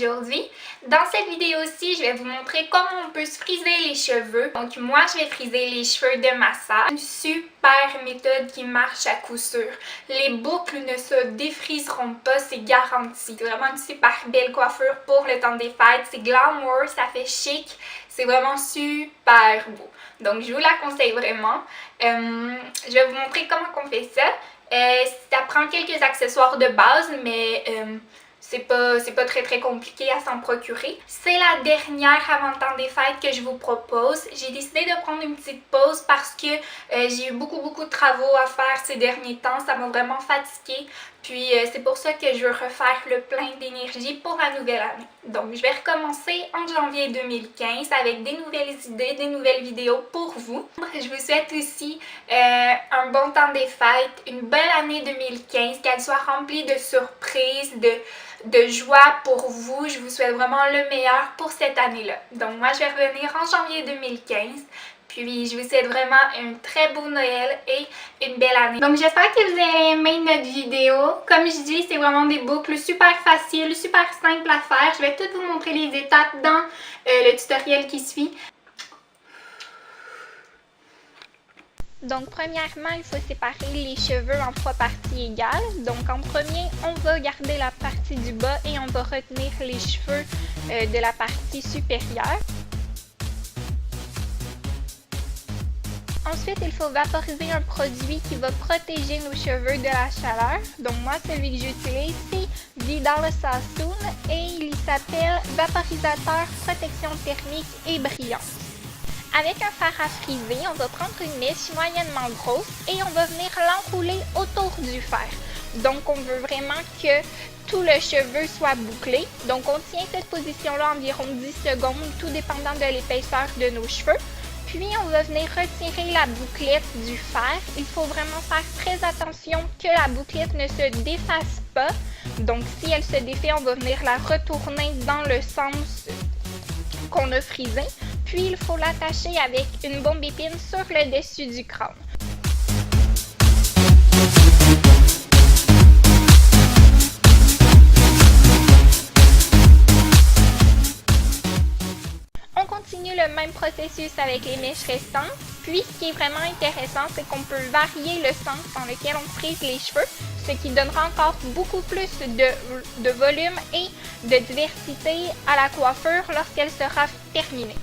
aujourd'hui. Dans cette vidéo-ci, je vais vous montrer comment on peut se friser les cheveux. Donc moi, je vais friser les cheveux de massage. Une super méthode qui marche à coup sûr. Les boucles ne se défriseront pas, c'est garanti. C'est vraiment une super belle coiffure pour le temps des fêtes. C'est glamour, ça fait chic. C'est vraiment super beau. Donc je vous la conseille vraiment. Je vais vous montrer comment on fait ça. Ça prend quelques accessoires de base, mais c'est pas très compliqué à s'en procurer. C'est la dernière avant le temps des fêtes que je vous propose. J'ai décidé de prendre une petite pause parce que j'ai eu beaucoup de travaux à faire ces derniers temps. Ça m'a vraiment fatiguée. Puis c'est pour ça que je veux refaire le plein d'énergie pour la nouvelle année. Donc je vais recommencer en janvier 2015 avec des nouvelles idées, des nouvelles vidéos pour vous. Je vous souhaite aussi un bon temps des fêtes, une belle année 2015, qu'elle soit remplie de surprises, de joie pour vous. Je vous souhaite vraiment le meilleur pour cette année-là. Donc moi je vais revenir en janvier 2015. Puis je vous souhaite vraiment un très beau Noël et une belle année. Donc j'espère que vous avez aimé notre vidéo. Comme je dis, c'est vraiment des boucles super faciles, super simples à faire. Je vais tout vous montrer les étapes dans le tutoriel qui suit. Donc premièrement, il faut séparer les cheveux en 3 parties égales. Donc en premier, on va garder la partie du bas et on va retenir les cheveux de la partie supérieure. Ensuite, il faut vaporiser un produit qui va protéger nos cheveux de la chaleur. Donc moi, celui que j'utilise, c'est Vidal Sassoon et il s'appelle Vaporisateur Protection Thermique et Brillante. Avec un fer à friser, on va prendre une mèche moyennement grosse et on va venir l'enrouler autour du fer. Donc on veut vraiment que tout le cheveu soit bouclé. Donc on tient cette position-là environ 10 secondes, tout dépendant de l'épaisseur de nos cheveux. Puis on va venir retirer la bouclette du fer. Il faut vraiment faire très attention que la bouclette ne se défasse pas. Donc si elle se défait, on va venir la retourner dans le sens qu'on a frisé. Puis il faut l'attacher avec une bombe épine sur le dessus du crâne. On continue le même processus avec les mèches restantes. Puis ce qui est vraiment intéressant, c'est qu'on peut varier le sens dans lequel on frise les cheveux, ce qui donnera encore beaucoup plus de volume et de diversité à la coiffure lorsqu'elle sera terminée.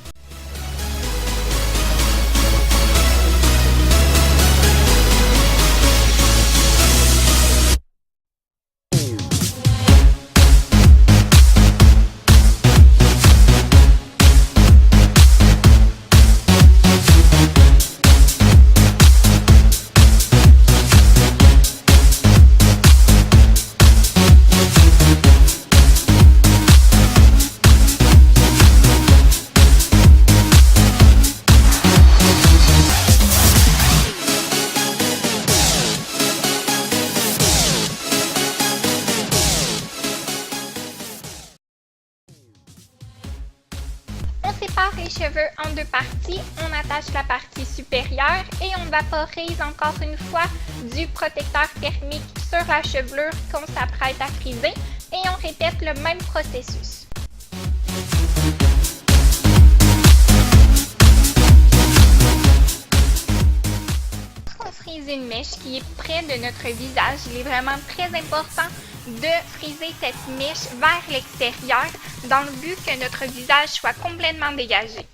On sépare les cheveux en 2 parties, on attache la partie supérieure et on vaporise encore une fois du protecteur thermique sur la chevelure qu'on s'apprête à friser et on répète le même processus. Lorsqu'on frise une mèche qui est près de notre visage, il est vraiment très important de friser cette mèche vers l'extérieur dans le but que notre visage soit complètement dégagé.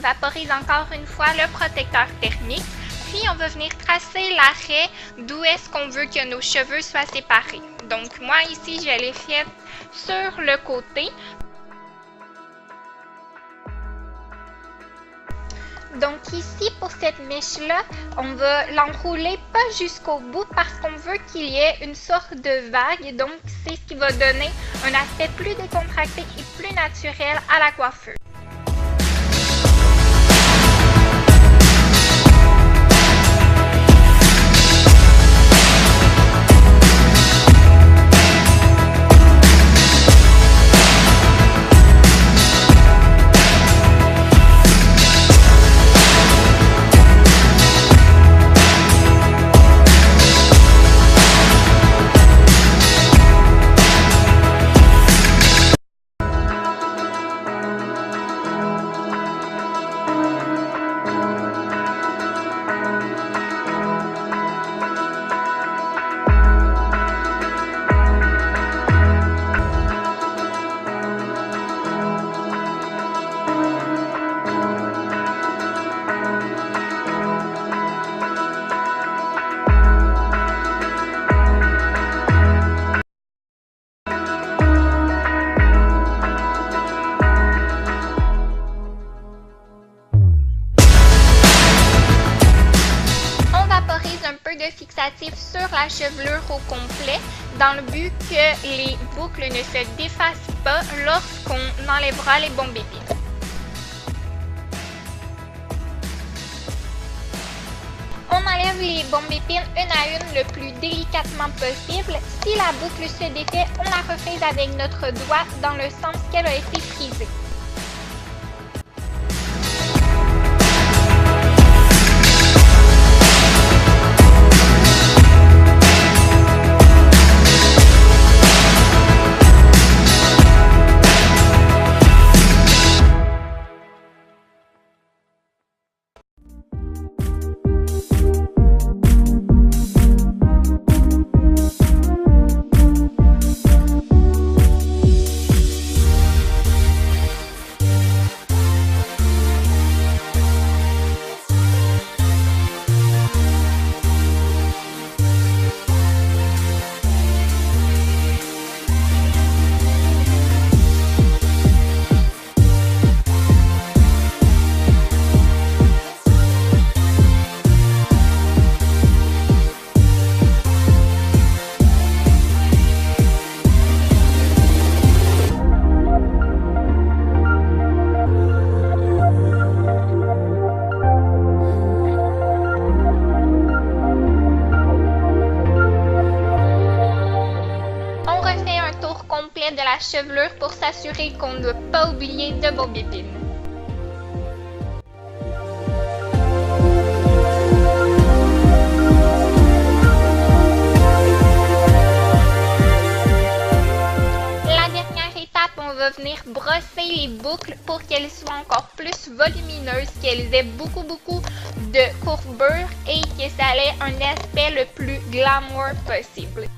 vaporise encore une fois le protecteur thermique. Puis on va venir tracer l'arrêt d'où est-ce qu'on veut que nos cheveux soient séparés. Donc moi ici, je l'ai fait sur le côté. Donc ici, pour cette mèche-là, on va l'enrouler pas jusqu'au bout parce qu'on veut qu'il y ait une sorte de vague. Donc c'est ce qui va donner un aspect plus décontracté et plus naturel à la coiffure. De fixatif sur la chevelure au complet dans le but que les boucles ne se défassent pas lorsqu'on enlèvera les bombes épines. On enlève les bombes épines une à une le plus délicatement possible. Si la boucle se défait, on la refrise avec notre doigt dans le sens qu'elle a été frisée. De la chevelure pour s'assurer qu'on ne doit pas oublier de bombes épines. La dernière étape, on va venir brosser les boucles pour qu'elles soient encore plus volumineuses, qu'elles aient beaucoup de courbure et que ça ait un aspect le plus glamour possible.